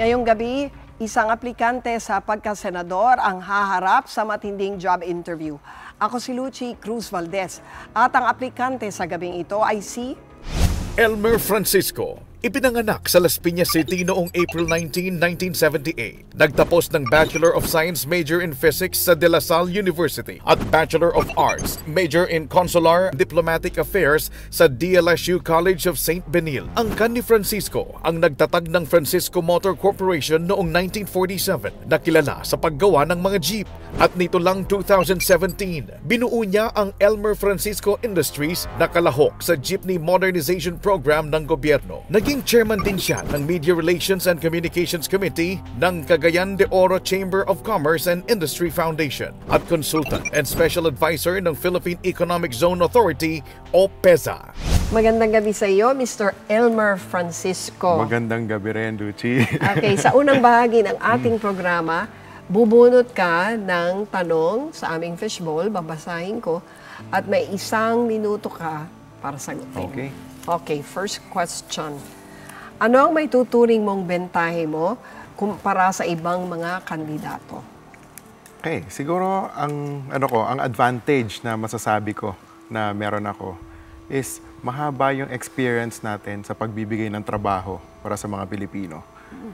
Ngayong gabi, isang aplikante sa pagkasenador ang haharap sa matinding job interview. Ako si Luchi Cruz-Valdes at ang aplikante sa gabing ito ay si Elmer Francisco. Ipinanganak sa Las Piñas City noong April 19, 1978. Nagtapos ng Bachelor of Science major in Physics sa De La Salle University at Bachelor of Arts major in Consular Diplomatic Affairs sa DLSU College of St. Benil. Ang ni Francisco ang nagtatag ng Francisco Motor Corporation noong 1947 na kilala sa paggawa ng mga jeep. At nito lang 2017, binuo niya ang Elmer Francisco Industries na kalahok sa Jeepney Modernization Program ng gobyerno. Naging chairman din siya ng Media Relations and Communications Committee ng Cagayan de Oro Chamber of Commerce and Industry Foundation at consultant and special advisor ng Philippine Economic Zone Authority o PEZA. Magandang gabi sa iyo, Mr. Elmer Francisco. Magandang gabi rin, Luchi. Okay, sa unang bahagi ng ating programa, bubunot ka ng tanong sa aming fishbowl, babasahin ko, at may 1 minuto ka para sagutin. Okay. Okay, first question. Ano ang may tuturing mong bentahe mo kumpara sa ibang mga kandidato? Okay, siguro ang advantage na masasabi ko na meron ako is mahaba yung experience natin sa pagbibigay ng trabaho para sa mga Pilipino.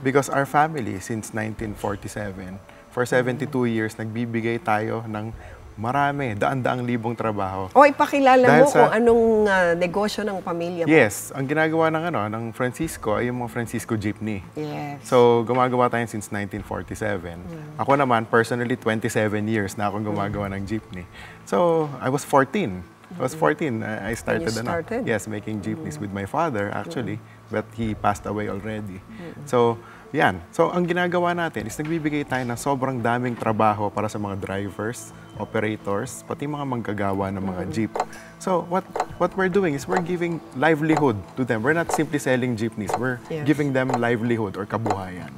Because our family since 1947, for 72 years nagbibigay tayo ng marami, daan-daang libong trabaho. O ipakilala mo kung anong negosyo ng pamilya mo. Yes, ang ginagawa ng Francisco ay yung mga Francisco Jeepney. Yes. So, gumagawa tayo since 1947. Ako naman, personally, 27 years na akong gumagawa ng jeepney. So, I was 14. I started, yes, making jeepneys with my father, actually, but he passed away already. So, yan. So, ang ginagawa natin is nagbibigay tayo ng sobrang daming trabaho para sa mga drivers, operators, pati mga manggagawa ng mga jeep. So, what we're doing is we're giving livelihood to them. We're not simply selling jeepneys. We're giving them livelihood or kabuhayan.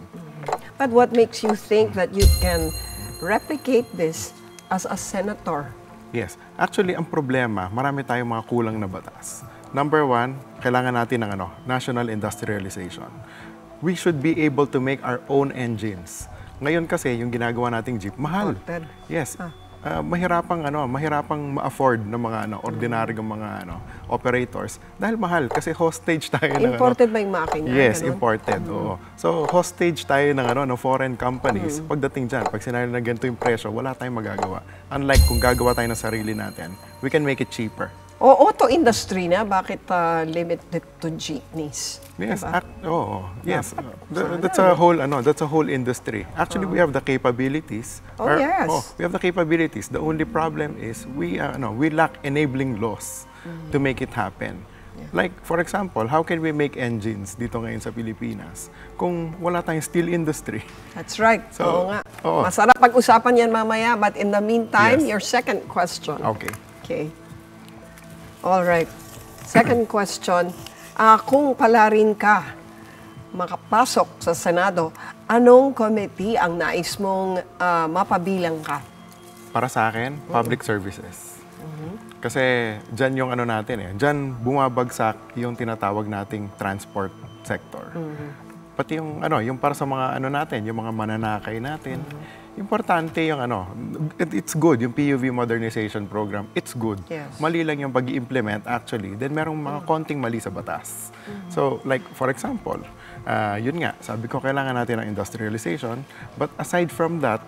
But what makes you think that you can replicate this as a senator? Yes. Actually, ang problema, marami tayong mga kulang na batas. Number 1, kailangan natin ng national industrialization. We should be able to make our own engines. Ngayon kasi, yung ginagawa nating jeep, mahal. Yes. Mahirapang ma-afford ng mga ordinaryong mga operators dahil mahal kasi hostage tayo ng imported ba yung makina? Yes, imported. Oo. So hostage tayo ng foreign companies. Pagdating diyan, pag sinabi na ganito yung presyo, wala tayong magagawa. Unlike kung gagawa tayo ng sarili natin, we can make it cheaper. O auto industry na, bakit limited to jeepneys? Yes, diba? yes. That's a whole industry. Actually, we have the capabilities. Yes. We have the capabilities. The only problem is we lack enabling laws to make it happen. Like, for example, how can we make engines dito ngayon sa Pilipinas kung wala tayong steel industry? That's right. So, masarap pag-usapan yan mamaya, but in the meantime, your second question. Okay. All right. Second question. Kung palarin ka makapasok sa Senado, anong committee ang nais mong mapabilang ka? Para sa akin, public services. Kasi dyan yung natin dyan bumabagsak yung tinatawag nating transport sector. Pati yung yung para sa mga natin, yung mga mananakay natin. Importante yung it's good, yung PUV modernization program, it's good. Yes. Mali lang yung pag-i-implement actually, then merong mga konting mali sa batas. So, like for example, yun nga, sabi ko kailangan natin ng industrialization, but aside from that,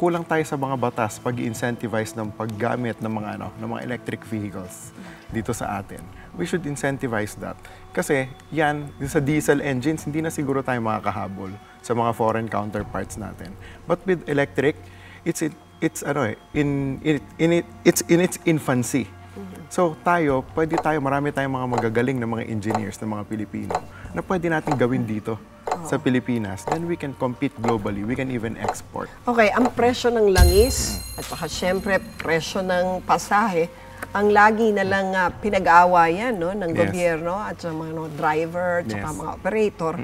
kulang tayo sa mga batas pag-i-incentivize ng paggamit ng mga electric vehicles dito sa atin. We should incentivize that. Kasi yan, sa diesel engines, hindi na siguro tayo makakahabol sa mga foreign counterparts natin. But with electric, it's in its infancy. So marami tayong mga magagaling na mga engineers na mga Pilipino na pwede natin gawin dito sa Pilipinas. Then we can compete globally. We can even export. Okay, ang presyo ng langis at saka syempre presyo ng pasahe ang lagi na lang pinag-aawayan ng gobyerno at sa mga driver at saka mga operator.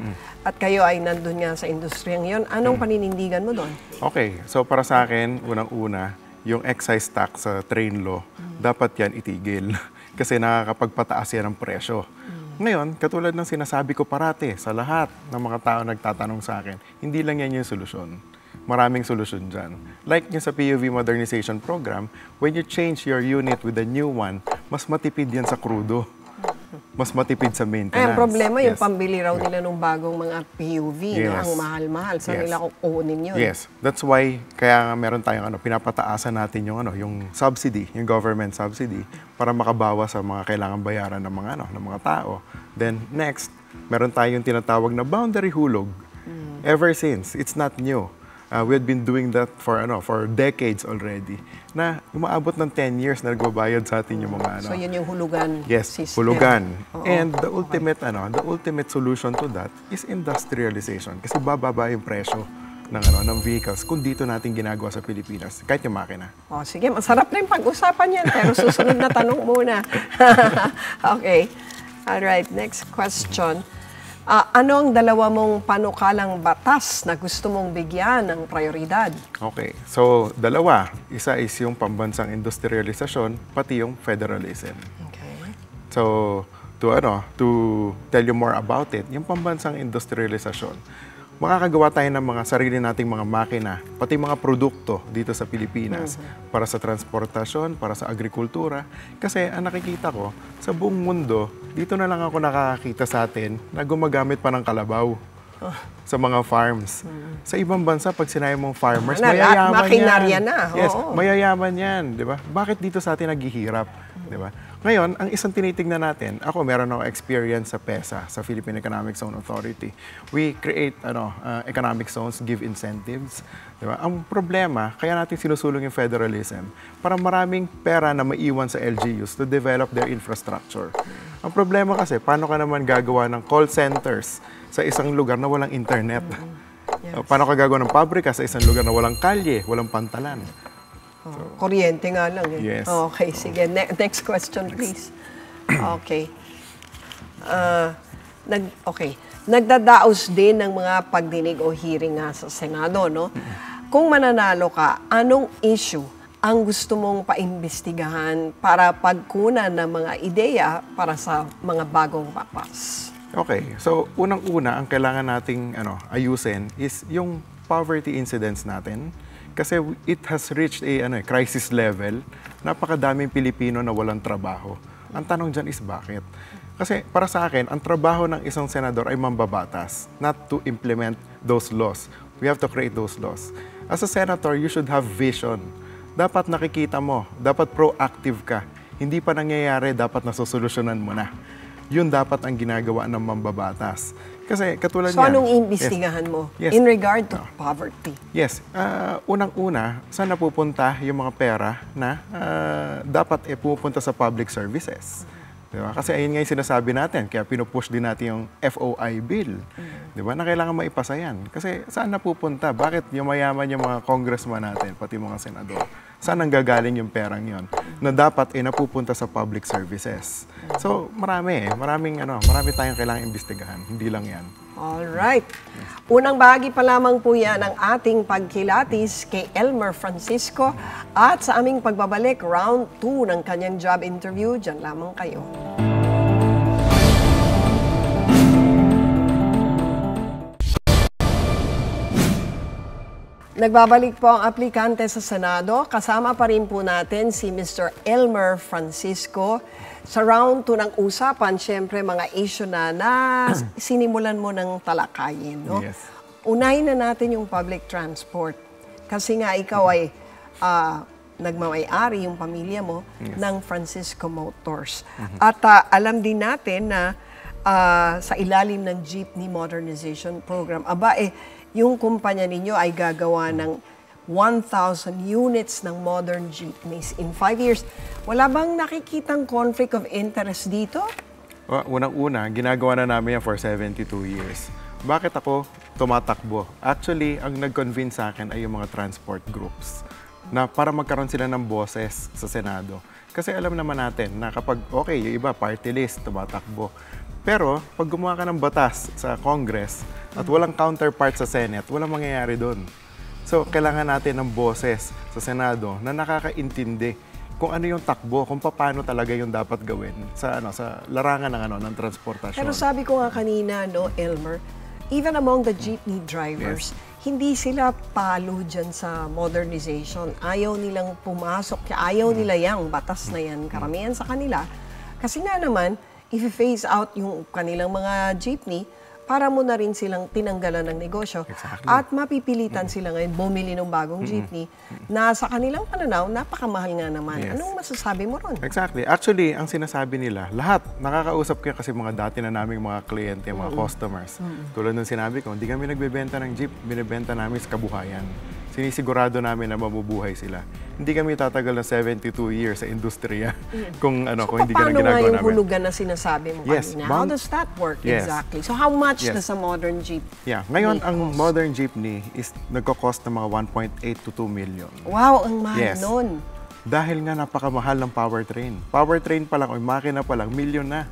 At kayo ay nandun nga sa industriyang yon. Anong paninindigan mo doon? Okay, so para sa akin, unang-una, yung excise tax sa train law, dapat yan itigil. Kasi nakakapagpataas yan ng presyo. Ngayon, katulad ng sinasabi ko parati sa lahat ng mga tao nagtatanong sa akin, hindi lang yan yung solusyon. Maraming solusyon dyan. Like yung sa PUV Modernization Program, when you change your unit with a new one, mas matipid yan sa krudo. Mas matipid sa maintenance. Ay, ang problema, yung pambili raw nila ng bagong mga PUV, no? Ang mahal-mahal. Sa nila kukunin yun. Yes. That's why, kaya nga meron tayong pinapataasan natin yung subsidy, yung government subsidy, para makabawas sa mga kailangan bayaran ng mga tao. Then, next, meron tayong tinatawag na boundary hulog. Ever since, it's not new. We had been doing that for decades already. Na umaabot ng 10 years na nagbabayad sa atin yung mga So yun yung hulugan system. Hulugan. And the ultimate solution to that is industrialization kasi bababa yung presyo ng vehicles kung dito natin ginagawa sa Pilipinas, kahit yung makina. Sige, masarap na yung pag-usapan yan, pero susunod na tanong muna. Okay. Alright, next question. Ano ang dalawa mong panukalang batas na gusto mong bigyan ng prioridad? Okay. So, dalawa. Isa is yung pambansang industrialisasyon, pati yung federalism. Okay. So, to tell you more about it, yung pambansang industrialisasyon, makakagawa tayo ng mga sarili nating mga makina, pati mga produkto dito sa Pilipinas para sa transportasyon, para sa agrikultura. Kasi ang nakikita ko, sa buong mundo, dito na lang ako nakakakita sa atin na gumagamit pa ng kalabaw sa mga farms. Sa ibang bansa, pag sinabi mong farmers, mayayaman makinarya yan. na. Yes, mayayaman yan, di ba? Bakit dito sa atin naghihirap, di ba? Ngayon, ang isang tinitignan natin, meron ako experience sa PESA, sa Philippine Economic Zone Authority. We create economic zones, give incentives. Diba? Ang problema, kaya natin sinusulong yung federalism para maraming pera na maiwan sa LGUs to develop their infrastructure. Ang problema kasi, paano ka naman gagawa ng call centers sa isang lugar na walang internet? Yes. Paano ka gagawa ng pabrika sa isang lugar na walang kalye, walang pantalan? Kuryente nga lang eh. Yes. Okay, sige. Next question, please. Okay. Nagdadaos din ng mga pagdinig o hearing nga sa Senado, no? Kung mananalo ka, anong issue ang gusto mong paimbestigahan para pagkunan ng mga ideya para sa mga bagong batas? Okay. So, unang-una, ang kailangan nating ayusin is yung poverty incidence natin. Kasi it has reached a crisis level. Napakadaming Pilipino na walang trabaho. Ang tanong dyan is bakit? Kasi para sa akin, ang trabaho ng isang senador ay mambabatas, not to implement those laws. We have to create those laws. As a senator, you should have vision. Dapat nakikita mo, dapat proactive ka. Hindi pa nangyayari, dapat nasusolusyonan mo na. Yun dapat ang ginagawa ng mambabatas. Kasi katulad niyan. So anong imbestigahan mo in regard to poverty? Yes. Unang-una, saan napupunta yung mga pera na dapat pupunta sa public services? Diba? Kasi ayun nga yung sinasabi natin, kaya pinupush din natin yung FOI bill. Diba? Na kailangan maipasa yan. Kasi saan napupunta? Bakit yung mayaman yung mga congressman natin, pati mga senador? Saan ang gagaling yung perang yon na dapat napupunta sa public services? So, marami tayong kailangang imbestigahan. Hindi lang yan. Alright. Unang bahagi pa lamang po yan ang ating pagkilatis kay Elmer Francisco at sa aming pagbabalik, round 2 ng kanyang job interview. Diyan lamang kayo. Nagbabalik po ang aplikante sa Senado. Kasama pa rin po natin si Mr. Elmer Francisco. Sa round 2 ng usapan, syempre mga issue na sinimulan mo ng talakayin. No? Yes. Unahin na natin yung public transport. Kasi nga ikaw ay nagmamay-ari yung pamilya mo ng Francisco Motors. At alam din natin na sa ilalim ng Jeepney Modernization Program, yung kumpanya ninyo ay gagawa ng 1,000 units ng modern jeepneys in 5 years. Wala bang nakikitang conflict of interest dito? Unang-una, ginagawa na namin yan for 72 years. Bakit ako tumatakbo? Actually, ang nag-convince sa akin ay yung mga transport groups na para magkaroon sila ng boses sa Senado. Kasi alam naman natin na kapag, yung iba, party list, tumatakbo. Pero, pag gumawa ka ng batas sa Congress at walang counterpart sa Senate, walang mangyayari doon. So, kailangan natin ng boses sa Senado na nakakaintindi kung ano yung takbo, kung paano talaga yung dapat gawin sa larangan ng transportasyon. Pero sabi ko nga kanina, no, Elmer, even among the jeepney drivers, hindi sila palo dyan sa modernization. Ayaw nilang pumasok, ayaw nila yang batas na yan, karamihan sa kanila. Kasi nga naman, if you phase out yung kanilang mga jeepney, para mo na rin silang tinanggalan ng negosyo. Exactly. At mapipilitan sila ngayon bumili ng bagong jeepney na sa kanilang pananaw, napakamahal nga naman. Yes. Anong masasabi mo ron? Exactly. Actually, ang sinasabi nila, lahat, nakakausap ko kasi mga dati na naming mga kliyente, mga customers. Tulad ng sinabi ko, hindi kami nagbebenta ng jeep, binibenta namin sa kabuhayan. Sinisigurado namin na mabubuhay sila. Hindi kami tatagal ng 72 years sa industriya kung hindi ganun ginagawa namin. Paano nga yung hulugan na sinasabi mo kanina? How does that work exactly? So how much does a modern jeep Ngayon, ang modern jeepney is nagko-cost ng mga 1.8 to 2 million. Wow, ang mahal nun. Dahil nga napakamahal ng powertrain. Powertrain pa lang, o makina pa lang, milyon na.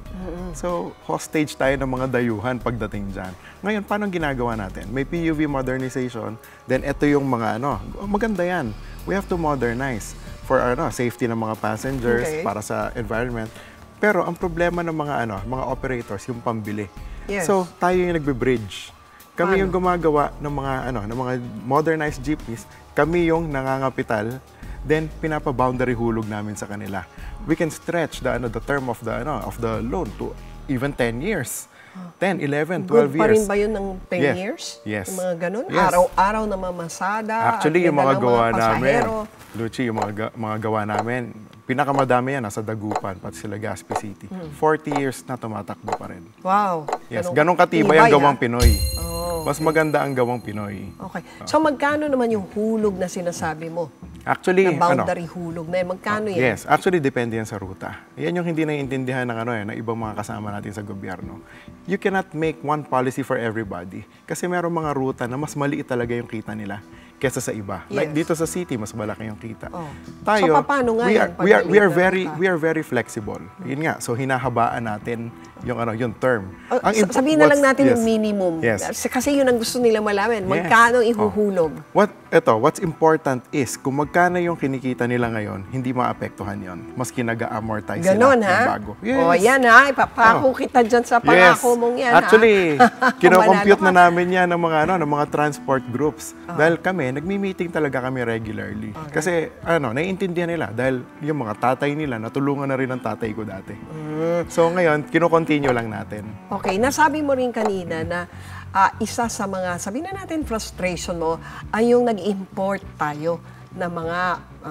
So, hostage tayo ng mga dayuhan pagdating dyan. Ngayon, paano ginagawa natin? May PUV modernization, then ito yung mga maganda yan. We have to modernize for safety ng mga passengers, para sa environment. Pero ang problema ng mga operators, yung pambili. Yes. So, tayo yung nagbe-bridge. Kami yung gumagawa ng mga modernized jeepneys. Kami yung nangangapital. Then pinapa-boundary hulog namin sa kanila. We can stretch the term of the loan to even 10 years. 10, 11, 12 Good years. pa rin ba yun ng 10 years? Yes. Yung mga ganun? Yes. Araw-araw na mamasada? Actually, yung mga gawa namin, pasahero. Luchi, yung mga gawa namin, pinakamadami yan nasa Dagupan, pati sila Gaspi City. 40 years na tumatakbo pa rin. Wow. Yes, ganun katibay ang gawang Pinoy. Oh, Mas maganda ang gawang Pinoy. Okay. So magkano naman yung hulog na sinasabi mo? Actually, na boundary hulog na magkano yan? Yes, actually depende yan sa ruta. Yan yung hindi naiintindihan ng ibang mga kasama natin sa gobyerno. You cannot make one policy for everybody kasi merong mga ruta na mas maliit talaga yung kita nila kesa sa iba. Yes. Like dito sa city, mas malaki yung kita. So paano nga we are very flexible. Yun nga, so hinahabaan natin yung term. Sabihin na lang natin yung minimum. Yes. Kasi yun ang gusto nila malaman. Magkano ihuhulog? What's important is kung magkano yung kinikita nila ngayon, hindi maapektuhan yon. Mas kinaga-amortize sila ng bago. Yes. Yan ipapako kita dyan sa pangako mong yan. Actually, kinocompute na namin yan ng mga transport groups. Dahil kami, nagmi-meeting talaga kami regularly. Kasi naiintindihan nila dahil yung mga tatay nila, natulungan na rin ng tatay ko dati. So ngayon, kino-continue lang natin. Okay, nasabi mo rin kanina na isa sa mga, sabihin na natin frustration mo, ay yung nag-import tayo ng mga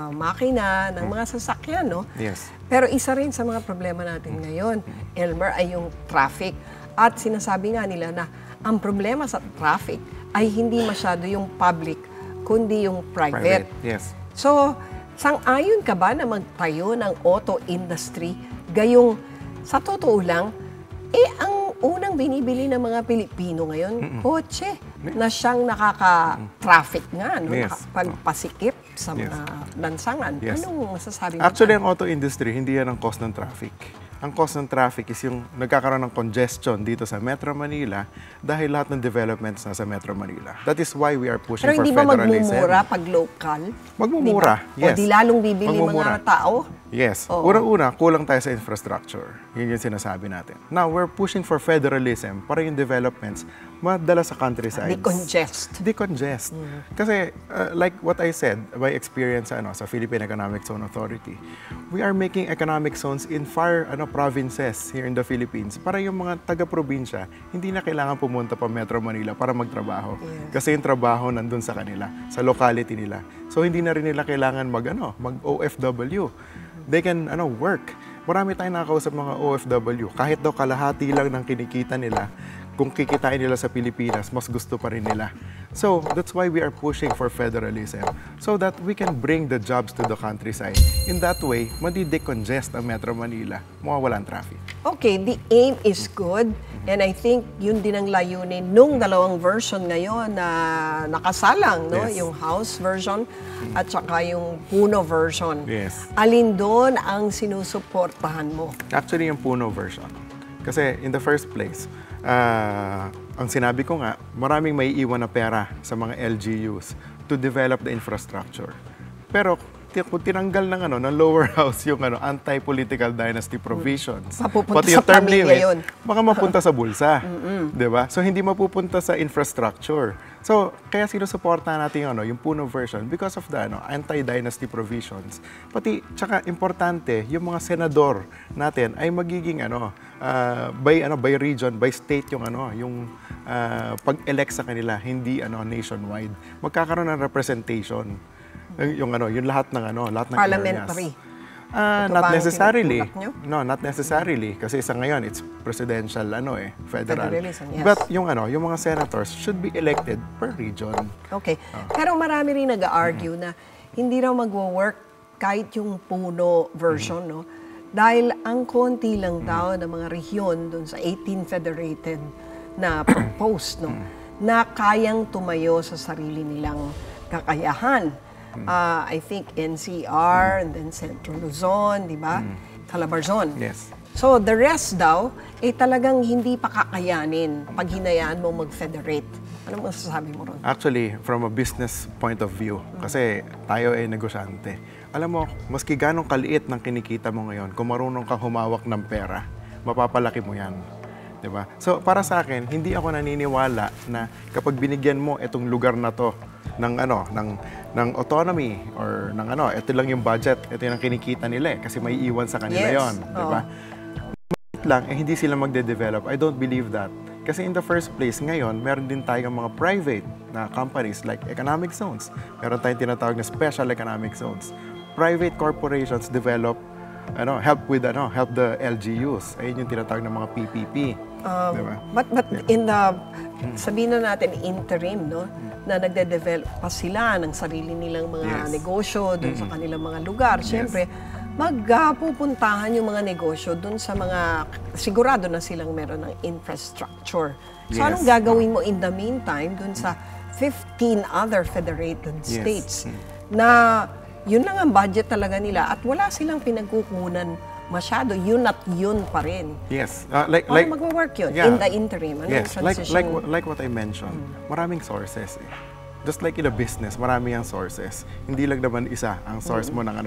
makina, ng mga sasakyan, no? Yes. Pero isa rin sa mga problema natin ngayon, Elmer, ay yung traffic. At sinasabi nga nila na ang problema sa traffic ay hindi masyado yung public, kundi yung private. Yes. So, sang-ayon ka ba na magtayo ng auto industry gayong sa totoo lang, ang unang binibili ng mga Pilipino ngayon, kotse, na siyang nakaka-traffic nga, nakapagpasikip sa mga lansangan. Anong masasabi mo? Actually, ang auto industry, hindi yan ang cause ng traffic. Ang cause ng traffic is yung nagkakaroon ng congestion dito sa Metro Manila dahil lahat ng developments nasa Metro Manila. That is why we are pushing for federalism. Pero hindi ba magmumura pag local? Magmumura, yes. O di lalong bibili mga tao? Yes. Unang-una, kulang tayo sa infrastructure. Yun yung sinasabi natin. Now, we're pushing for federalism para yung developments madala sa countryside. Decongest. Kasi, like what I said, by experience sa Philippine Economic Zone Authority, we are making economic zones in far provinces here in the Philippines para yung mga taga-probinsya hindi na kailangan pumunta pa Metro Manila para magtrabaho. Kasi yung trabaho nandun sa kanila, sa locality nila. So, hindi na rin nila kailangan mag-OFW. They can work. Marami tayong nakakausap mga OFW. Kahit daw kalahati lang ng kinikita nila, kung kikitain nila sa Pilipinas, mas gusto pa rin nila. So, that's why we are pushing for federalism so that we can bring the jobs to the countryside. In that way, madi-decongest ang Metro Manila. Mawawala ang traffic. Okay, the aim is good. And I think yun din ang layunin nung dalawang version ngayon na nakasalang, no? Yes. Yung House version at saka yung Puno version. Yes. Alin doon ang sinusuportahan mo? Actually, yung Puno version. Kasi in the first place, ang sinabi ko nga, maraming may iwan na pera sa mga LGUs to develop the infrastructure. Pero tinanggal ng lower house yung anti-political dynasty provisions. Mapupunta pati sa yung term pamilya limit, yun. baka mapunta sa bulsa. 'Di ba? So hindi mapupunta sa infrastructure. So kaya sinusuportahan natin yung puno version because of the anti-dynasty provisions. Pati tsaka importante yung mga senador natin ay magiging by region, by state yung pag-elect sa kanila, hindi nationwide. Magkakaroon ng representation. Yung lahat ng parliamentary. areas. Not necessarily. No, not necessarily kasi sa ngayon it's presidential federal. Federalism, yes. But yung mga senators should be elected per region. Okay. Pero marami rin nag-argue na hindi raw magwo-work kahit yung puno version, no? Dahil ang konti lang daw ng mga rehiyon dun sa 18 federated na proposed, no, na kayang tumayo sa sarili nilang kakayahan. I think NCR and then Central Luzon, di ba? Calabarzon. Yes. So the rest daw, talagang hindi pa kakayanin pag hinayaan mo mag-federate. Ano masasabi mo ron? Actually, from a business point of view, kasi tayo ay negosyante. Alam mo, maski ganong kaliit ng kinikita mo ngayon, kung marunong kang humawak ng pera, mapapalaki mo yan. Diba? So, para sa akin, hindi ako naniniwala na kapag binigyan mo itong lugar na to ng autonomy or ito lang yung budget, ito yung kinikita nila kasi may iwan sa kanila yon, diba? Lang, hindi sila magde-develop. I don't believe that. Kasi in the first place, ngayon, meron din tayong mga private na companies like economic zones. Meron tayong tinatawag na special economic zones. Private corporations develop, help the LGUs. Ayun yung tinatawag ng mga PPP. Diba? But in the, sabihin na natin, interim, no? Na nagde-develop pa sila ng sarili nilang mga negosyo dun sa kanilang mga lugar. Siyempre, magpupuntahan yung mga negosyo dun sa mga, sigurado na silang meron ng infrastructure. So, anong gagawin mo in the meantime dun sa 15 other federated states na yun lang ang budget talaga nila at wala silang pinagkukunan masyado, yun at yun pa rin. Yes. Paano mag-work yun in the interim? Yes, like what I mentioned, maraming sources Just like in a business, marami ang sources. Hindi lang naman isa ang source mo ng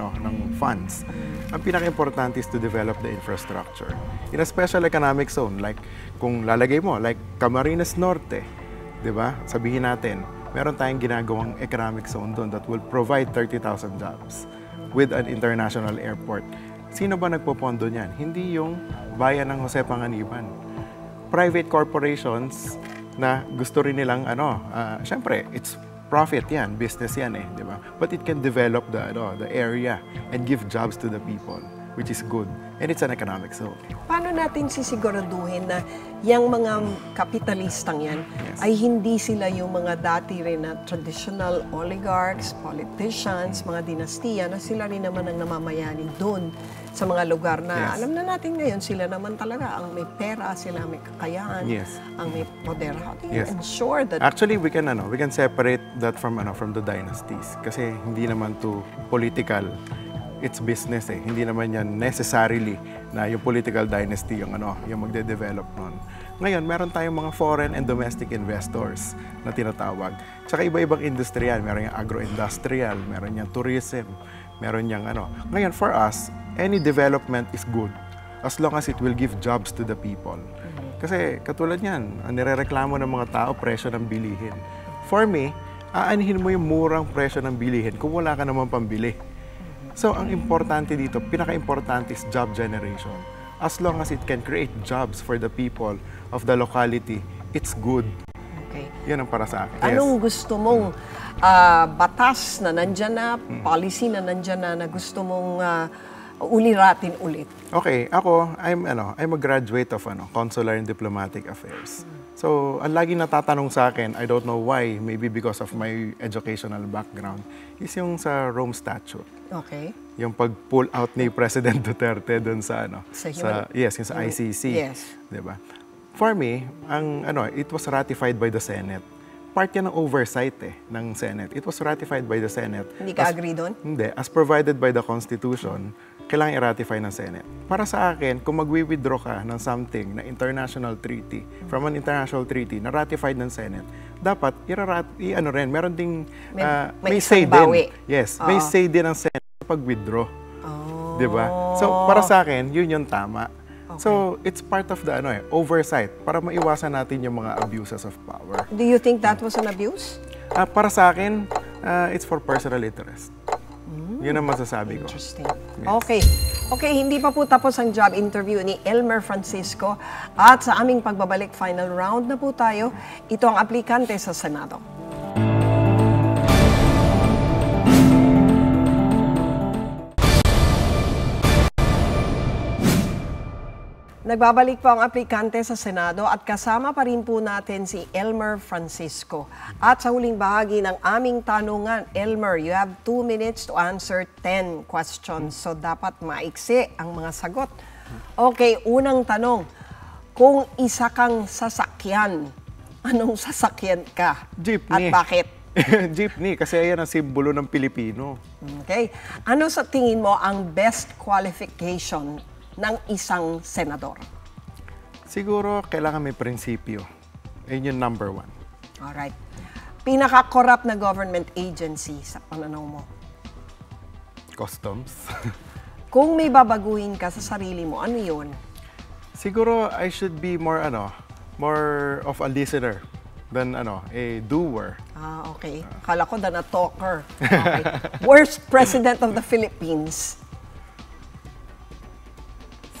funds. Ang pinaka-importante is to develop the infrastructure. In a special economic zone, like kung lalagay mo, like Camarines Norte, di ba? Sabihin natin, meron tayong ginagawang economic zone doon that will provide 30,000 jobs with an international airport. Sino ba nagpopondo niyan? Hindi yung bayan ng Jose Panganiban. Private corporations na gusto rin nilang syempre it's profit yan, business yan di ba? But it can develop the area and give jobs to the people, which is good. And it's an economic zone. Paano natin sisiguraduhin na yung mga kapitalistang yan ay hindi sila yung mga dati rin na traditional oligarchs, politicians, mga dinastiya na sila rin naman ang namamayani doon sa mga lugar na alam na natin ngayon, sila naman talaga ang may pera, sila may kakayahan, ang may poder. How do you ensure that? Actually, we can separate that from the dynasties kasi hindi naman to political. It's business Hindi naman yan necessarily na yung political dynasty yung magde-develop nun. Ngayon, meron tayong mga foreign and domestic investors na tinatawag. Tsaka iba-ibang industry yan. Meron yung agro-industrial, meron yung tourism, meron yung Ngayon, for us, any development is good as long as it will give jobs to the people. Kasi katulad yan, ang nirereklamo ng mga tao, presyo ng bilihin. For me, aanihin mo yung murang presyo ng bilihin kung wala ka naman pambili. So, ang importante dito, pinaka-importante is job generation. As long as it can create jobs for the people of the locality, it's good. Okay. Yan ang para sa akin. Anong gusto mong batas na nandyan na, policy na nandyan na gusto mong uliratin ulit? Okay, ako, I'm a graduate of Consular and Diplomatic Affairs. So, ang lagi natatanong sa akin, I don't know why, maybe because of my educational background, is yung sa Rome Statute. Okay. Yung pag-pull out ni President Duterte dun sa yung sa ICC. Yes. Diba? For me, it was ratified by the Senate. Part yan ng oversight ng Senate. It was ratified by the Senate. Hindi ka agree doon? Hindi. As provided by the Constitution, kailangan i-ratify ng Senate. Para sa akin, kung magwi-withdraw ka ng something na international treaty, from an international treaty na ratified ng Senate, dapat meron ding may say din. Yes, may say din ang Senate pag-withdraw. Di ba? So, para sa akin, yun yung tama. Okay. So, it's part of the oversight para maiwasan natin yung mga abuses of power. Do you think that was an abuse? Para sa akin, it's for personal interest. Yun ang masasabi ko. Interesting. Yes. Okay. Okay, hindi pa po tapos ang job interview ni Elmer Francisco. At sa aming pagbabalik, final round na po tayo. Ito ang aplikante sa Senado. Nagbabalik po ang aplikante sa Senado at kasama pa rin po natin si Elmer Francisco. At sa huling bahagi ng aming tanungan, Elmer, you have 2 minutes to answer 10 questions. So dapat maiksi ang mga sagot. Okay, unang tanong. Kung isa kang sasakyan, anong sasakyan ka? Jeepney. At bakit? Jeepney, kasi ayan ang simbolo ng Pilipino. Okay. Ano sa tingin mo ang best qualification ng isang senador? Siguro, kailangan may prinsipyo. Ayun yung number 1. Alright. Pinaka-corrupt na government agency sa pananaw mo? Customs. Kung may babaguhin ka sa sarili mo, ano yun? Siguro, I should be more of a listener than a doer. Okay. Kala ko than a talker. Okay. Worst president of the Philippines?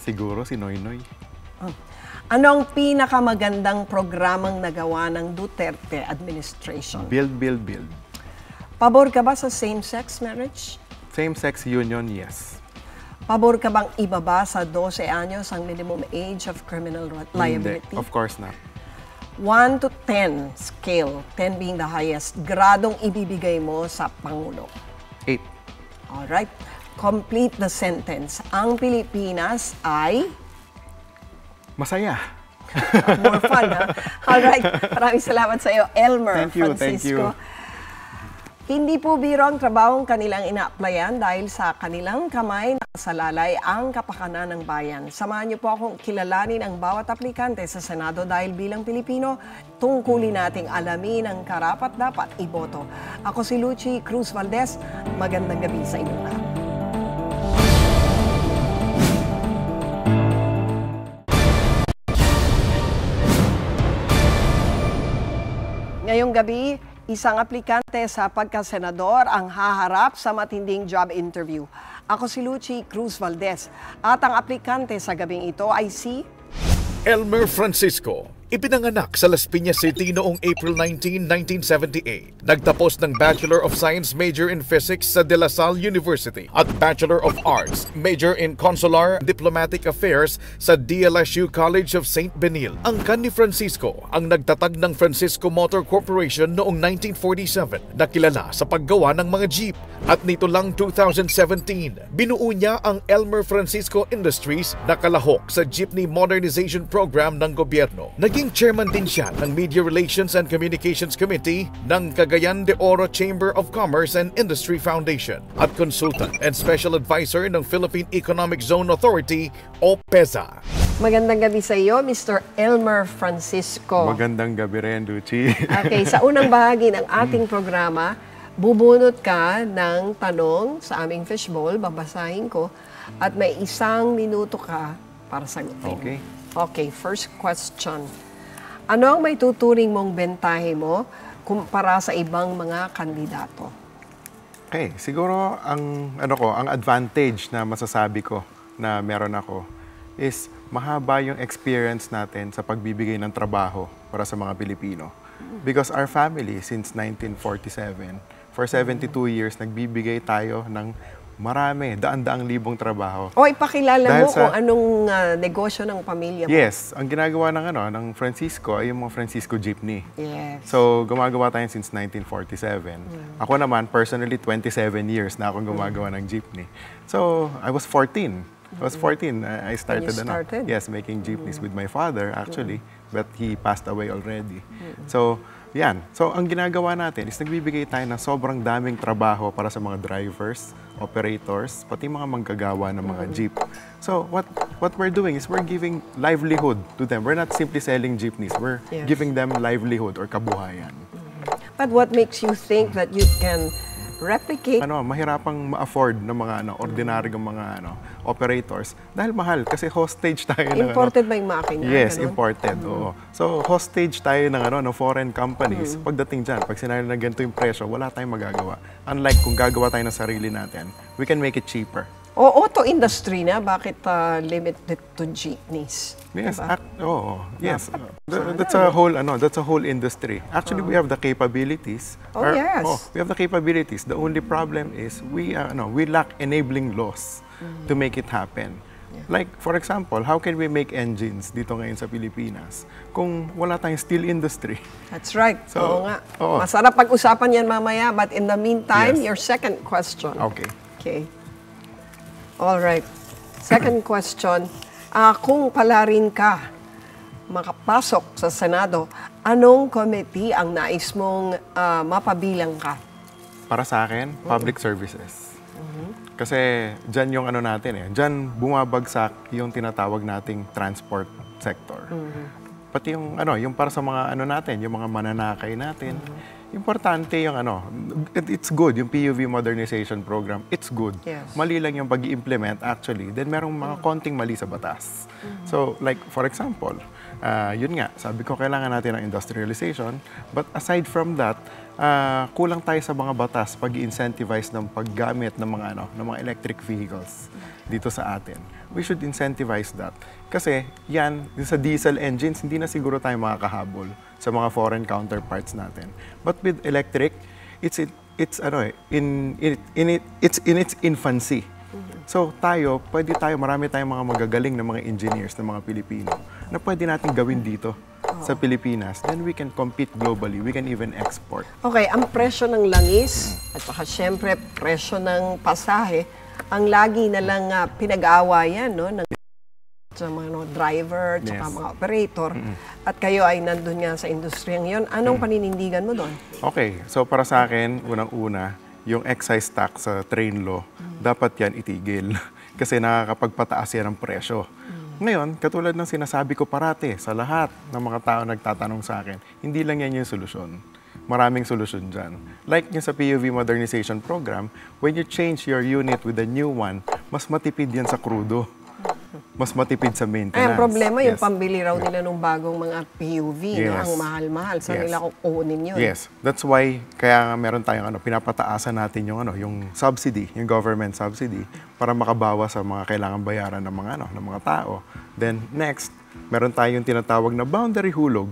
Siguro si Noynoy. Ano ang pinakamagandang programang nagawa ng Duterte administration? Build, build, build. Pabor ka ba sa same-sex marriage? Same-sex union, yes. Pabor ka bang ibaba sa 12 anyos ang minimum age of criminal liability? Hindi, of course not. 1 to 10 scale, 10 being the highest, gradong ibibigay mo sa Pangulo? 8. Alright. Complete the sentence. Ang Pilipinas ay... Masaya. More fun, ha? Alright. Maraming salamat sa iyo, Elmer Thank you, Francisco. Hindi po biro ang trabahong kanilang ina-applyan dahil sa kanilang kamay nakasalalay ang kapakanan ng bayan. Samahan niyo po akong kilalanin ang bawat aplikante sa Senado dahil bilang Pilipino, tungkulin nating alamin ang karapat-dapat iboto. Ako si Luchi Cruz-Valdes. Magandang gabi sa inyong lahat. Ngayong gabi, isang aplikante sa pagkasenador ang haharap sa matinding job interview. Ako si Luchi Cruz-Valdes at ang aplikante sa gabing ito ay si Elmer Francisco. Ipinanganak sa Las Piñas City noong April 19, 1978. Nagtapos ng Bachelor of Science major in Physics sa De La Salle University at Bachelor of Arts major in Consular Diplomatic Affairs sa DLSU College of St. Benil. Ang ni Francisco ang nagtatag ng Francisco Motor Corporation noong 1947 na kilala sa paggawa ng mga jeep. At nito lang 2017, binuo niya ang Elmer Francisco Industries na kalahok sa Jeepney Modernization Program ng gobyerno. Naging chairman din siya ng Media Relations and Communications Committee ng Cagayan de Oro Chamber of Commerce and Industry Foundation at consultant and special advisor ng Philippine Economic Zone Authority o PEZA. Magandang gabi sa iyo, Mr. Elmer Francisco. Magandang gabi rin, Luchi. Okay, sa unang bahagi ng ating programa, bubunot ka ng tanong sa aming fishbowl, babasahin ko, at may 1 minuto ka para sagutin. Okay. Okay, first question. Ano ang may tuturing mong bentahe mo kumpara sa ibang mga kandidato? Okay, siguro ang advantage na masasabi ko na meron ako is mahaba yung experience natin sa pagbibigay ng trabaho para sa mga Pilipino. Because our family since 1947, for 72 years nagbibigay tayo ng marami, daan-daang libong trabaho. O ipakilala Dahil mo kung anong negosyo ng pamilya mo. Yes, ang ginagawa ng Francisco ay yung mga Francisco Jeepney. Yes. So, gumagawa tayo since 1947. Ako naman, personally, 27 years na akong gumagawa ng jeepney. So, I was 14. I started, yes, making jeepneys with my father, actually. But he passed away already. So, yan. So, ang ginagawa natin is nagbibigay tayo ng sobrang daming trabaho para sa mga drivers, operators, pati mga manggagawa ng mga jeep. So, what we're doing is we're giving livelihood to them. We're not simply selling jeepneys. We're giving them livelihood or kabuhayan. But what makes you think that you can replicate. Mahirapang ma-afford ng mga ordinaryong mga operators dahil mahal kasi hostage tayo ng Imported ba yung makina? Yes, ganun? imported. Oo. So hostage tayo ng foreign companies. Pagdating diyan, pag sinabi na ganito yung presyo, wala tayong magagawa. Unlike kung gagawa tayo ng sarili natin, we can make it cheaper. Auto industry na, bakit limited to jeepneys? Yes, diba? yes. That's a whole industry. Actually, we have the capabilities. Yes. We have the capabilities. The only problem is we lack enabling laws to make it happen. Like, for example, how can we make engines dito ngayon sa Pilipinas kung wala tayong steel industry? That's right. So, nga. Masarap pag-usapan yan mamaya, but in the meantime, Yes. your second question. Okay. All right. Second question. Kung palarin ka makapasok sa Senado, anong committee ang nais mong mapabilang ka? Para sa akin, public services. Kasi dyan yung natin dyan bumabagsak yung tinatawag nating transport sector. Pati yung para sa mga natin, yung mga mananakay natin. Importante yung it's good, yung PUV modernization program, it's good. Yes. Mali lang yung pag-i-implement actually, then merong mga konting mali sa batas. So, like for example, yun nga, sabi ko kailangan natin ng industrialization, but aside from that, kulang tayo sa mga batas pag-i-incentivize ng paggamit ng mga electric vehicles dito sa atin. We should incentivize that. Kasi yan, sa diesel engines, hindi na siguro tayo makakahabol sa mga foreign counterparts natin. But with electric, it's in its infancy. So marami tayong mga magagaling na mga engineers na mga Pilipino na pwede natin gawin dito sa Pilipinas. Then we can compete globally. We can even export. Okay, ang presyo ng langis at saka syempre presyo ng pasahe, ang lagi na lang pinag-aawayan ng sa mga driver, tsaka mga operator, at kayo ay nandun nga sa industriyang yon. Anong paninindigan mo doon? Okay, so para sa akin, unang-una, yung excise tax sa train law, dapat yan itigil. Kasi nakakapagpataas yan ng presyo. Ngayon, katulad ng sinasabi ko parate sa lahat ng mga tao nagtatanong sa akin, hindi lang yan yung solusyon. Maraming solusyon dyan. Like yung sa PUV modernization program, when you change your unit with a new one, mas matipid yan sa krudo. Mas matipid sa maintenance. Ay, ang problema, yung pambili raw nila ng bagong mga PUV, ang mahal-mahal. Sa nila kukunin yun. Yes. That's why, kaya nga meron tayong pinapataasan natin yung subsidy, yung government subsidy, para makabawas sa mga kailangan bayaran ng mga tao. Then, next, meron tayong tinatawag na boundary hulog.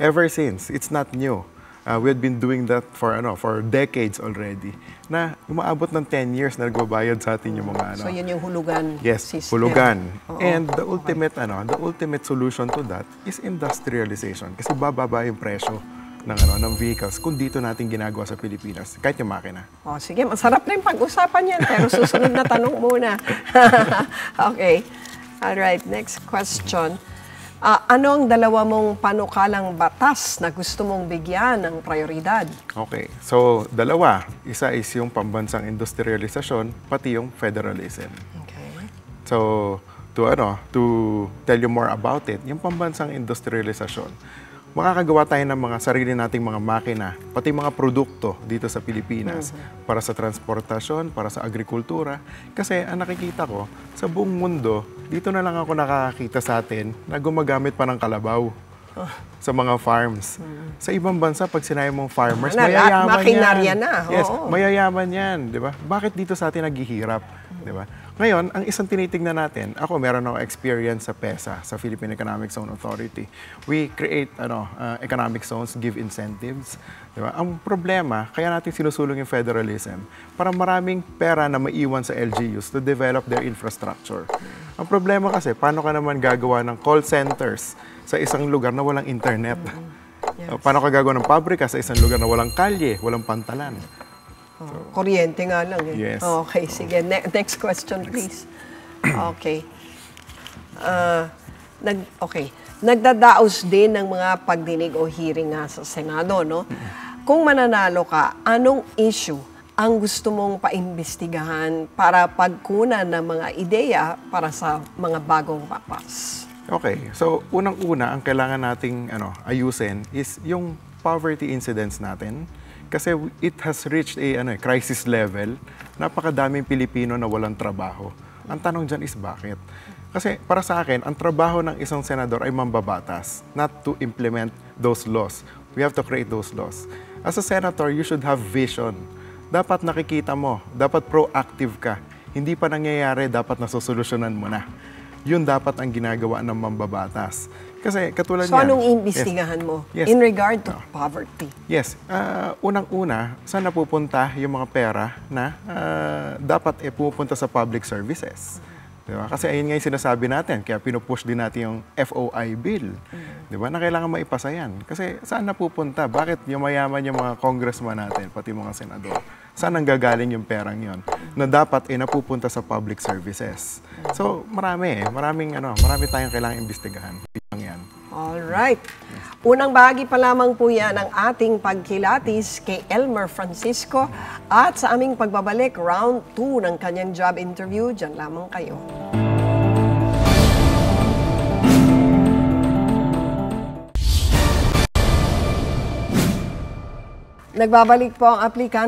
Ever since, it's not new. We had been doing that for decades already. Na umaabot ng 10 years na nagbabayad sa atin yung mga So yun yung hulugan system. Hulugan. And the ultimate solution to that is industrialization. Kasi bababa yung presyo ng vehicles kung dito natin ginagawa sa Pilipinas, kahit yung makina. Sige, masarap na yung pag-usapan yan, pero susunod na tanong muna. Okay. Alright, next question. Ano ang dalawa mong panukalang batas na gusto mong bigyan ng prioridad? Okay. So, dalawa. Isa is yung pambansang industrialisasyon, pati yung federalism. Okay. So, to tell you more about it, yung pambansang industrialisasyon, makakagawa tayo ng mga sarili nating mga makina, pati mga produkto dito sa Pilipinas para sa transportasyon, para sa agrikultura. Kasi ang nakikita ko, sa buong mundo, dito na lang ako nakakakita sa atin na gumagamit pa ng kalabaw sa mga farms. Sa ibang bansa, pag sinabi mong farmers, mayayaman makinarya yan. na. Yes, mayayaman yan, di ba? Bakit dito sa atin naghihirap, di ba? Ngayon, ang isang tinitignan natin, meron ako experience sa PESA, sa Philippine Economic Zone Authority. We create economic zones, give incentives. Diba? Ang problema, kaya natin sinusulong yung federalism para maraming pera na maiwan sa LGUs to develop their infrastructure. Ang problema kasi, paano ka naman gagawa ng call centers sa isang lugar na walang internet? Yes. Paano ka gagawa ng pabrika sa isang lugar na walang kalye, walang pantalan? Kuryente nga lang eh. Yes. Okay, sige. Next question, please. Okay. Nagdadaos din ng mga pagdinig o hearing nga sa Senado, no? Kung mananalo ka, anong issue ang gusto mong paimbestigahan para pagkunan ng mga ideya para sa mga bagong batas? Okay. So, unang-una, ang kailangan nating ayusin is yung poverty incidence natin. Kasi it has reached a crisis level. Napakadaming Pilipino na walang trabaho. Ang tanong dyan is bakit? Kasi para sa akin, ang trabaho ng isang senador ay mambabatas, not to implement those laws. We have to create those laws. As a senator, you should have vision. Dapat nakikita mo, dapat proactive ka. Hindi pa nangyayari, dapat nasusolusyonan mo na. Yun dapat ang ginagawa ng mambabatas. Kasi katulad So, niyan, anong iimbestigahan mo Yes. in regard to poverty? Yes. Unang-una, saan napupunta yung mga pera na dapat pupunta sa public services? Diba? Kasi ayun nga yung sinasabi natin, kaya pinupush din natin yung FOI bill. Diba? Na kailangan maipasa yan. Kasi saan napupunta? Bakit yung mayaman yung mga congressman natin, pati mga senador? Saan ang gagaling yung perang yon na dapat napupunta sa public services? So, marami tayong kailangang imbestigahan. Yan. Alright. Unang bahagi pa lamang po yan ang ating pagkilatis kay Elmer Francisco at sa aming pagbabalik, round 2 ng kanyang job interview. Diyan lamang kayo. Nagbabalik po ang aplikante